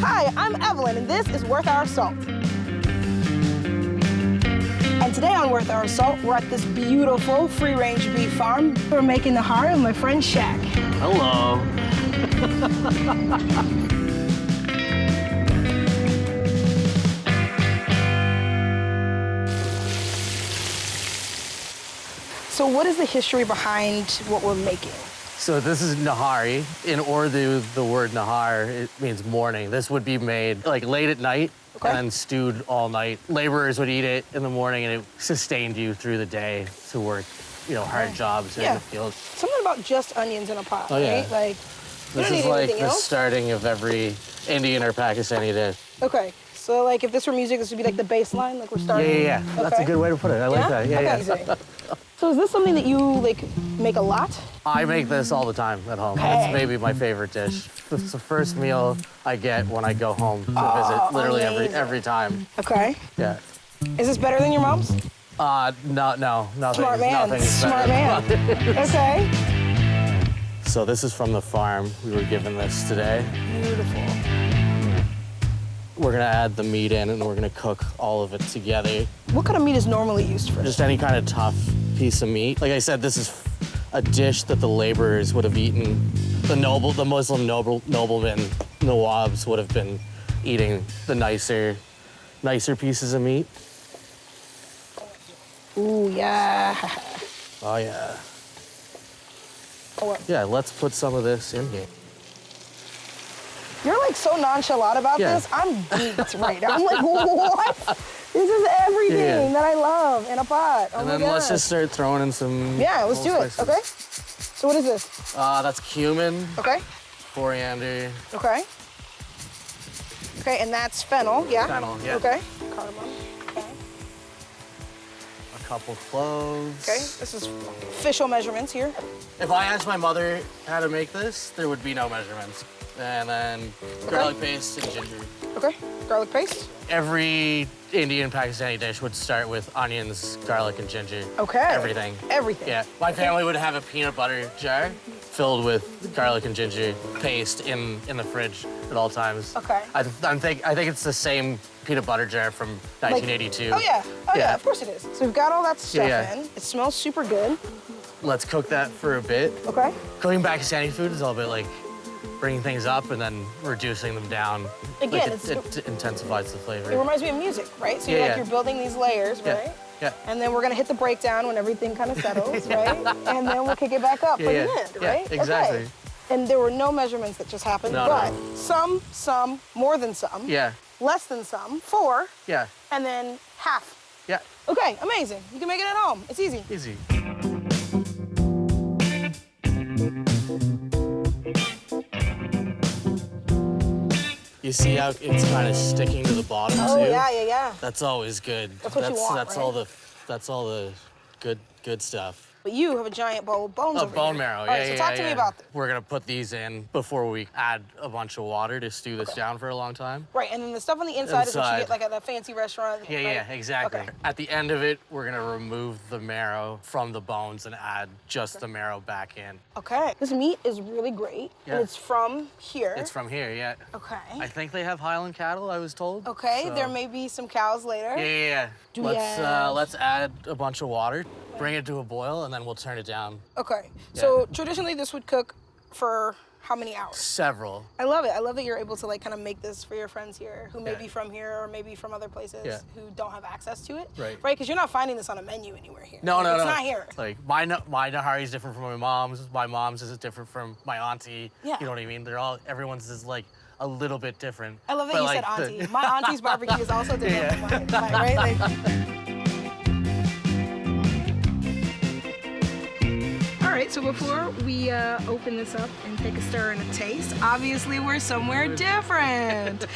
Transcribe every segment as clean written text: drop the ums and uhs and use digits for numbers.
Hi, I'm Evelyn, and this is Worth Our Salt. And today on Worth Our Salt, we're at this beautiful free-range beef farm. We're making Nihari with my friend Shaq. Hello. So what is the history behind what we're making? So this is Nihari. In Urdu, the word Nahar, it means morning. This would be made like late at night and then stewed all night. Laborers would eat it in the morning and it sustained you through the day to work, you know, hard jobs in the field. Something about just onions in a pot, right? Like, this is like the starting of every Indian or Pakistani dish. Okay. So like if this were music, this would be like the bass line, like we're starting? Yeah. Okay. That's a good way to put it. I like that. Yeah. So is this something that you like make a lot? I make this all the time at home. It's maybe my favorite dish. It's the first meal I get when I go home to visit, literally every time. Okay. Yeah. Is this better than your mom's? No, nothing. Smart man. Nothing's Smart man. Okay. So this is from the farm. We were given this today. Beautiful. We're gonna add the meat in and we're gonna cook all of it together. What kind of meat is normally used for this? Just any kind of tough piece of meat. Like I said, this is a dish that the laborers would have eaten. The Muslim noblemen, Nawabs, would have been eating the nicer pieces of meat. Ooh, yeah. Oh, yeah. Yeah, let's put some of this in here. You're like so nonchalant about this. I'm geeked right now. I'm like, what? This is everything that I love in a pot. Oh and my then gosh. let's just start throwing in some. Yeah, let's do it. spices. Okay. So what is this? That's cumin. Okay. Coriander. Okay. Okay, and that's fennel. Yeah. Fennel. Yeah. Okay. Cardamom. Okay. A couple cloves. Okay. This is official measurements here. If I asked my mother how to make this, there would be no measurements. And then garlic paste and ginger. Okay. Garlic paste. Every Indian Pakistani dish would start with onions, garlic, and ginger. Okay. Everything. Everything. Yeah. My family would have a peanut butter jar filled with garlic and ginger paste in the fridge at all times. Okay. I think it's the same peanut butter jar from 1982. Oh yeah, of course it is. So we've got all that stuff in. It smells super good. Let's cook that for a bit. Okay. Cooking Pakistani food is all about like bringing things up and then reducing them down. Again, like it intensifies the flavor. It reminds me of music, right? So you're building these layers, right? Yeah. And then we're gonna hit the breakdown when everything kind of settles, right? And then we'll kick it back up for the end, right? Yeah, exactly. Okay. And there were no measurements that just happened, but some, more than some, less than some, 4, and then half. Yeah. Okay, amazing. You can make it at home. It's easy. Easy. You see how it's kind of sticking to the bottom too? Oh yeah. That's always good. That's what you want, That's all the good stuff. But you have a giant bowl of bones over here. Bone marrow, All right, so talk to me about this. We're gonna put these in before we add a bunch of water to stew this down for a long time. Right, and then the stuff on the inside is what you get like at a fancy restaurant. Yeah, exactly. Okay. At the end of it, we're gonna remove the marrow from the bones and add just the marrow back in. Okay. This meat is really great, and it's from here. It's from here, yeah. Okay. I think they have Highland cattle, I was told. Okay, so. There may be some cows later. Yeah. Let's add a bunch of water, bring it to a boil, and then we'll turn it down. Okay. So traditionally, this would cook for how many hours? Several. I love it. I love that you're able to like kind of make this for your friends here who may be from here or maybe from other places who don't have access to it. Right. Right, because you're not finding this on a menu anywhere here. No. It's not here. Like my Nihari is different from my mom's. My mom's is different from my auntie. Yeah. You know what I mean? Everyone's is like a little bit different. I love that you said auntie. My auntie's barbecue is also different from mine, right? Like, all right, so before we open this up and take a stir and a taste, obviously we're somewhere different.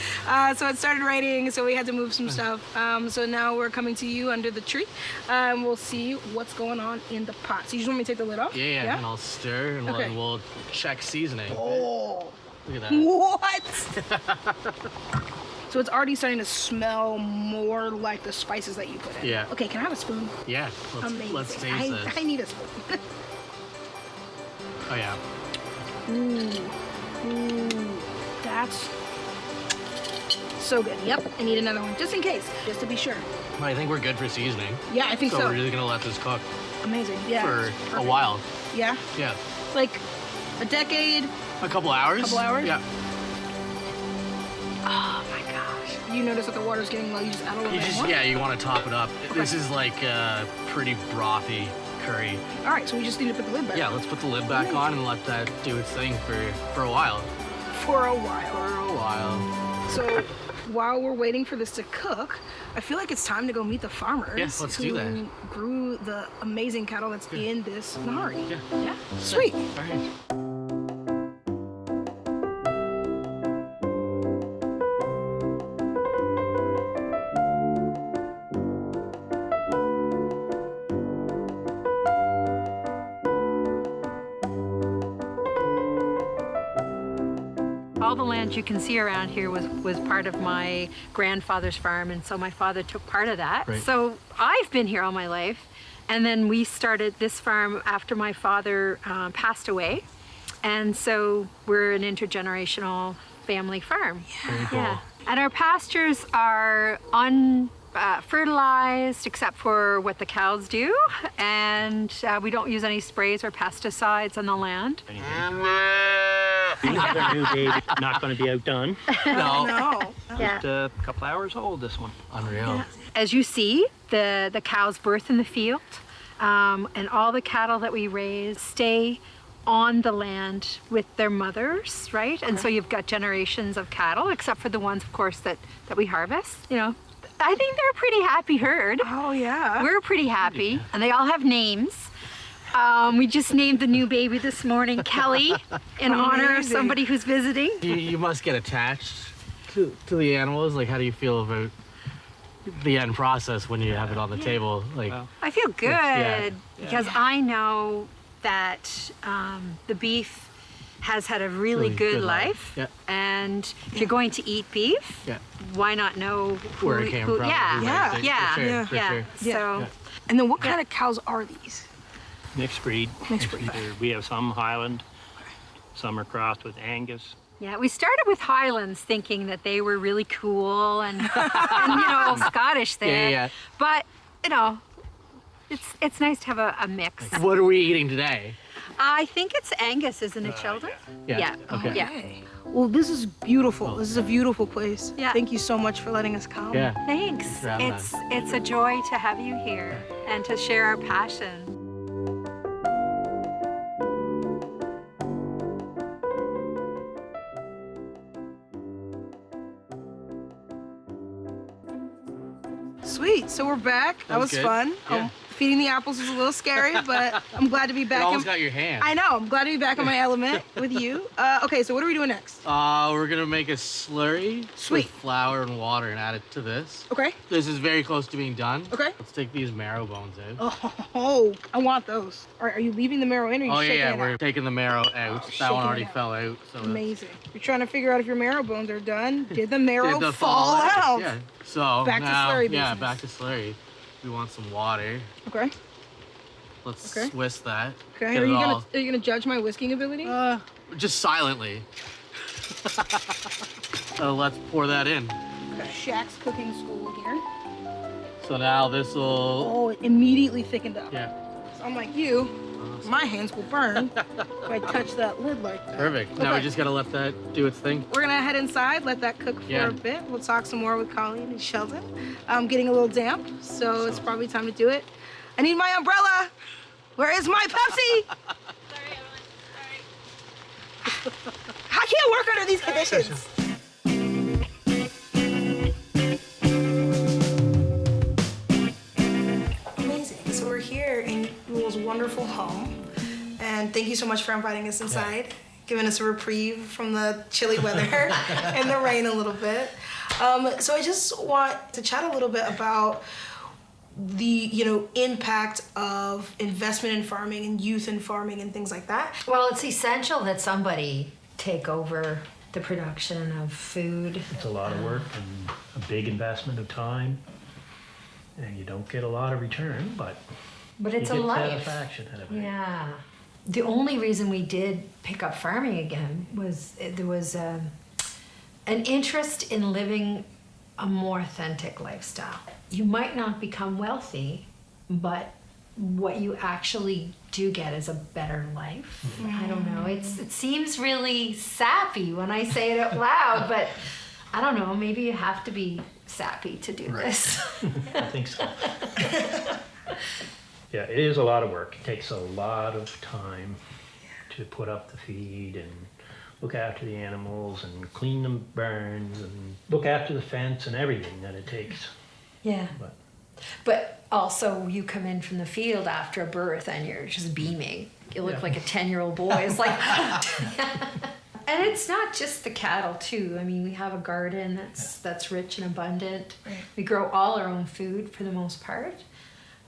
So it started raining, so we had to move some stuff. So now we're coming to you under the tree, and we'll see what's going on in the pot. So you just want me to take the lid off? Yeah, and I'll stir, and we'll check seasoning. Oh. Look at that. What? So it's already starting to smell more like the spices that you put in. Yeah. Okay, can I have a spoon? Yeah, let's taste this. I need a spoon. Oh, yeah. Ooh, that's So good. Yep, I need another one, just in case, just to be sure. I think we're good for seasoning. Yeah, I think so. So we're really gonna let this cook Amazing, yeah. for Perfect. a while. Yeah? Yeah. Like a decade? A couple hours. Couple hours? Yeah. Oh my gosh. You notice that the water's getting low, you just add a little bit more? Yeah, you want to top it up. This is like a pretty brothy curry. All right, so we just need to put the lid back. Yeah, let's put the lid back on and let that do its thing for a while. For a while. For a while. So while we're waiting for this to cook, I feel like it's time to go meet the farmers let's who do that. grew the amazing cattle that's in this Nihari. Yeah. Sweet. All right. All the land you can see around here was part of my grandfather's farm, and so my father took part of that. Right. So I've been here all my life, and then we started this farm after my father passed away, and so we're an intergenerational family farm. Very cool. And our pastures are fertilized except for what the cows do, and we don't use any sprays or pesticides on the land. Another new baby, not going to be outdone. No. No. Yeah. Just a couple hours old, this one. Unreal. As you see, the cows birth in the field, and all the cattle that we raise stay on the land with their mothers, right? And so you've got generations of cattle, except for the ones, of course, that we harvest. You know, I think they're a pretty happy herd. Oh, yeah. We're pretty happy, and they all have names. We just named the new baby this morning Kelly in honor of Amazing. somebody who's visiting. You must get attached to the animals. Like, how do you feel about the end process when you have it on the table? Like, I feel good Yeah. because I know that the beef has had a really good life. Yeah. And if you're going to eat beef, Yeah. why not know who, Where it came from. Yeah, who Yeah. raised it. yeah, For sure, yeah, for yeah. sure. So, Yeah. And then what kind of cows are these? Mixed breed. Mixed breed. We have some Highland, some are crossed with Angus. yeah, we started with Highlands thinking that they were really cool and, and Scottish there. Yeah. But, it's nice to have a mix. What are we eating today? I think it's Angus, isn't it, Sheldon? Yeah. Okay. Yeah. Well, this is beautiful. This is a beautiful place. Yeah. Thank you so much for letting us come. Yeah. Thanks. for having It's a joy to have you here and to share our passion. Sweet. So we're back. That was good. fun. Yeah. Feeding the apples was a little scary, but I'm glad to be back. You almost got your hand. I know. I'm glad to be back in my element with you. Okay, so what are we doing next? We're gonna make a slurry Sweet. with flour and water and add it to this. Okay. This is very close to being done. Okay. Let's take these marrow bones out. Oh, I want those. Are you leaving the marrow in or are you Oh shaking yeah, it we're out? taking the marrow out. That shaking one it already out. fell out. So Amazing. You're trying to figure out if your marrow bones are done. Did the marrow Did the fall out? Yeah. So Back to now, slurry yeah, business. back to slurry. We want some water. Okay. Let's Okay. whisk that. Okay. Get Are it you all- gonna judge my whisking ability? Just silently. Let's pour that in. Shaq's cooking school here. So now this will. Oh, it immediately thickened up. Yeah. So I'm like you. My hands will burn if I touch that lid like that. Perfect. Now we Okay. just gotta let that do its thing. We're gonna head inside, let that cook for Yeah. a bit. We'll talk some more with Colleen and Sheldon. I'm getting a little damp, so it's probably time to do it. I need my umbrella. Where is my Pepsi? Sorry, Evelyn. Sorry. I can't work under these conditions. Amazing. So we're here in Rule's wonderful home, and thank you so much for inviting us inside, giving us a reprieve from the chilly weather and the rain a little bit. So I just want to chat a little bit about the impact of investment in farming and youth in farming and things like that. Well, it's essential that somebody take over the production of food. It's a lot of work and a big investment of time. And you don't get a lot of return, but But you it's get a life. satisfaction out of it. Yeah. The only reason we did pick up farming again was there was an interest in living a more authentic lifestyle. You might not become wealthy, but what you actually do get is a better life. I don't know. It seems really sappy when I say it out loud, but I don't know. Maybe you have to be sappy to do this. I think so. Yeah, it is a lot of work. It takes a lot of time to put up the feed and look after the animals and clean the barns and look after the fence and everything that it takes. Yeah. But Also, you come in from the field after a birth and you're just beaming. You look Yeah. like a 10-year-old boy. It's like, and it's not just the cattle too. I mean, we have a garden that's rich and abundant. Right. We grow all our own food for the most part.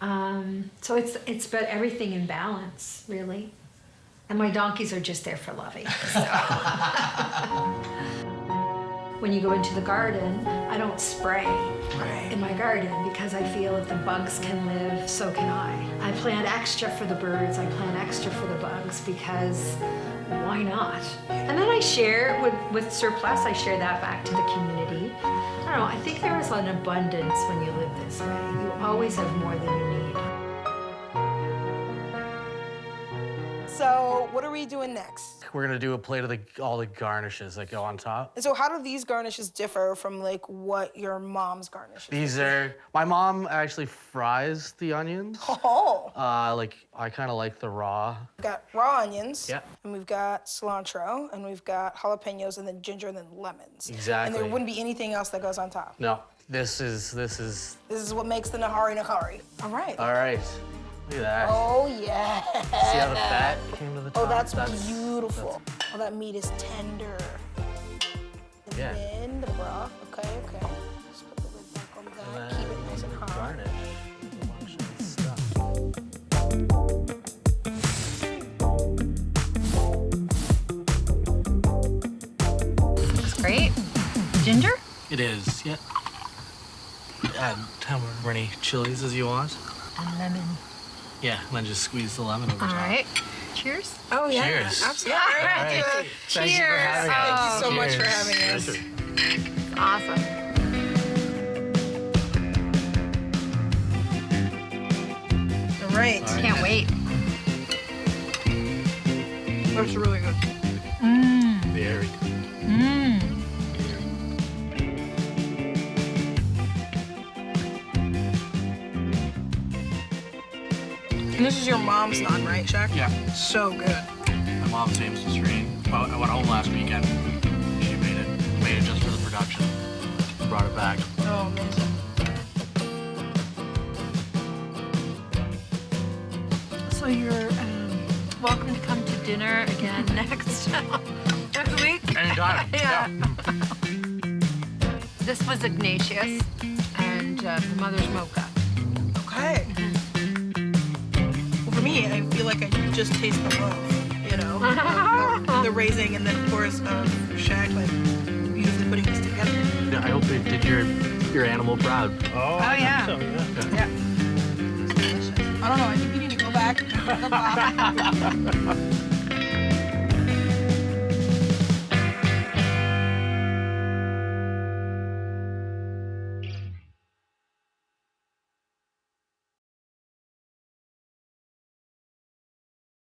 So it's about everything in balance, really. And my donkeys are just there for loving. So. When you go into the garden, I don't spray in my garden because I feel if the bugs can live, so can I. I plant extra for the birds, I plant extra for the bugs because why not? And then I share with surplus, I share that back to the community. I don't know, I think there is an abundance when you live this way. You always have more than you need. So what are we doing next? We're gonna do a plate of all the garnishes that go on top. And so how do these garnishes differ from like what your mom's garnishes? These are, my mom actually fries the onions. Oh. Like, I kind of like the raw. We've got raw onions. Yeah. And we've got cilantro, and we've got jalapenos, and then ginger, and then lemons. Exactly. And there wouldn't be anything else that goes on top. No, this is. This is what makes the Nihari. All right. All right, look at that. Oh, yeah. See how the fat came to the top? Oh, that's beautiful. Oh, that meat is tender. And Yeah. then the broth. Okay. Just put the lid back on that. And Keep it nice and hot. garnish with a bunch of stuff. Looks great. Ginger? It is, yeah. Add how many chilies as you want. And lemon. Yeah, and then just squeeze the lemon over All top. right. Cheers. Oh, yeah. Cheers. Absolutely. All right. Thank you for having us. Thank you so much for Cheers. having us. Awesome. All right. Can't wait. That's really good. Very good. And this is your mom's naan, right, Shaq? Yeah. So good. My mom's name is Serene. I went home last weekend. She made it just for the production. Brought it back. Oh, amazing. So you're welcome to come to dinner again next week. Anytime. Yeah. This was Ignatius and the mother's mocha. Okay. Well, for me, I feel like I just taste the love, you know? the raising, and then, of course, Shaq, like, beautifully putting this together. I hope it did your animal proud. oh, I think yeah. so, yeah. Yeah. It's delicious. I don't know, I think you need to go back.